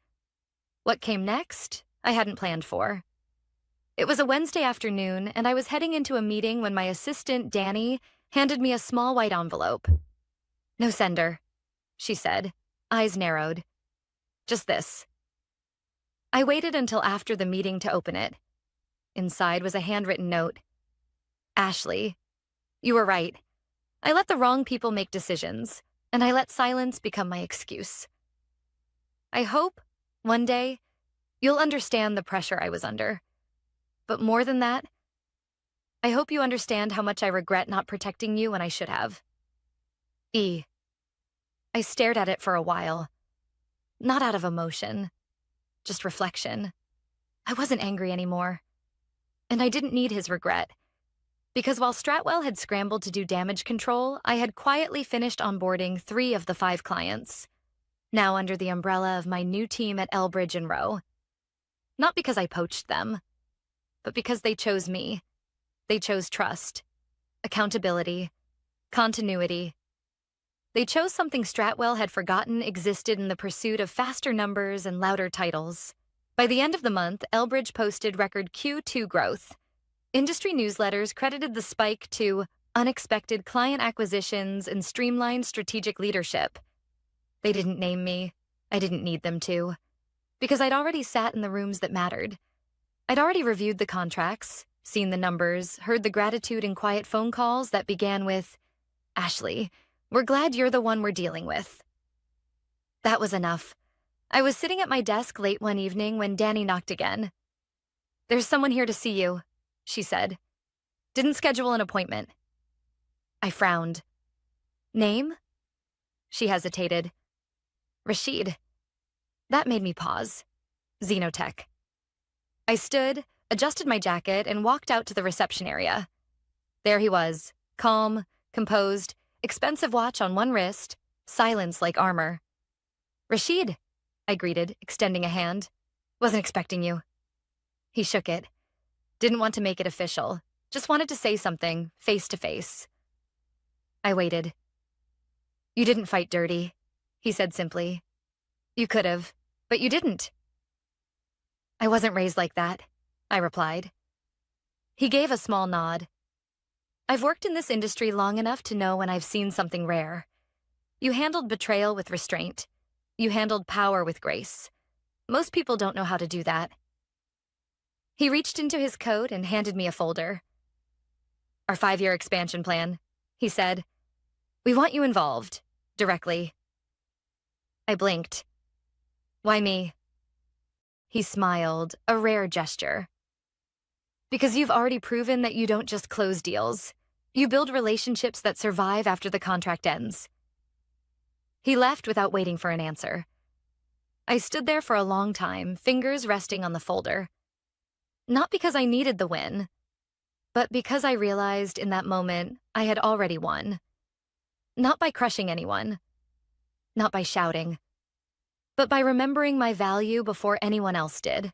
What came next, I hadn't planned for. It was a Wednesday afternoon, and I was heading into a meeting when my assistant, Danny, handed me a small white envelope. "No sender," she said, eyes narrowed. "Just this." I waited until after the meeting to open it. Inside was a handwritten note. "Ashley, you were right. I let the wrong people make decisions, and I let silence become my excuse. I hope, one day, you'll understand the pressure I was under. But more than that, I hope you understand how much I regret not protecting you when I should have. E. I stared at it for a while, not out of emotion, just reflection. I wasn't angry anymore, and I didn't need his regret, because while Stratwell had scrambled to do damage control, I had quietly finished onboarding 3 of the 5 clients, now under the umbrella of my new team at Elbridge and Rowe. Not because I poached them, but because they chose me. They chose trust, accountability, continuity. They chose something Stratwell had forgotten existed in the pursuit of faster numbers and louder titles. By the end of the month, Elbridge posted record Q2 growth. Industry newsletters credited the spike to unexpected client acquisitions and streamlined strategic leadership. They didn't name me. I didn't need them to, because I'd already sat in the rooms that mattered. I'd already reviewed the contracts, seen the numbers, heard the gratitude and quiet phone calls that began with, "Ashley, we're glad you're the one we're dealing with." That was enough. I was sitting at my desk late one evening when Danny knocked again. "There's someone here to see you," she said. "Didn't schedule an appointment." I frowned. "Name?" She hesitated. "Rashid." That made me pause. Xenotech. I stood, adjusted my jacket, and walked out to the reception area. There he was, calm, composed, expensive watch on one wrist, silence like armor. "Rashid," I greeted, extending a hand. "Wasn't expecting you." He shook it. Didn't want to make it official. Just wanted to say something, face to face. I waited. "You didn't fight dirty," he said simply. "You could have, but you didn't." "I wasn't raised like that," I replied. He gave a small nod. "I've worked in this industry long enough to know when I've seen something rare. You handled betrayal with restraint. You handled power with grace. Most people don't know how to do that." He reached into his coat and handed me a folder. "Our 5-year expansion plan," he said. "We want you involved, directly." I blinked. "Why me?" He smiled, a rare gesture. "Because you've already proven that you don't just close deals. You build relationships that survive after the contract ends." He left without waiting for an answer. I stood there for a long time, fingers resting on the folder. Not because I needed the win, but because I realized in that moment I had already won. Not by crushing anyone, not by shouting, but by remembering my value before anyone else did.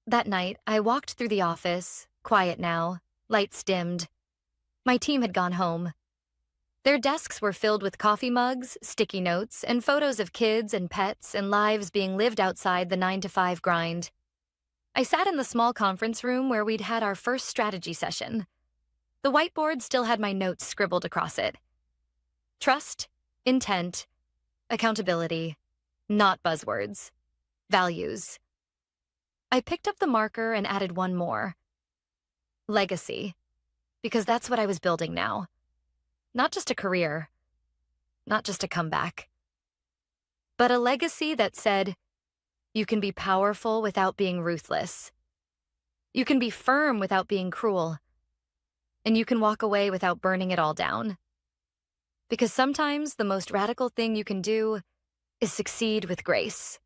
That night, I walked through the office, quiet now, lights dimmed. My team had gone home. Their desks were filled with coffee mugs, sticky notes, and photos of kids and pets and lives being lived outside the 9-to-5 grind. I sat in the small conference room where we'd had our first strategy session. The whiteboard still had my notes scribbled across it. Trust, intent, accountability, not buzzwords, values. I picked up the marker and added one more. Legacy, because that's what I was building now. Not just a career, not just a comeback, but a legacy that said, you can be powerful without being ruthless. You can be firm without being cruel. And you can walk away without burning it all down. Because sometimes the most radical thing you can do is succeed with grace.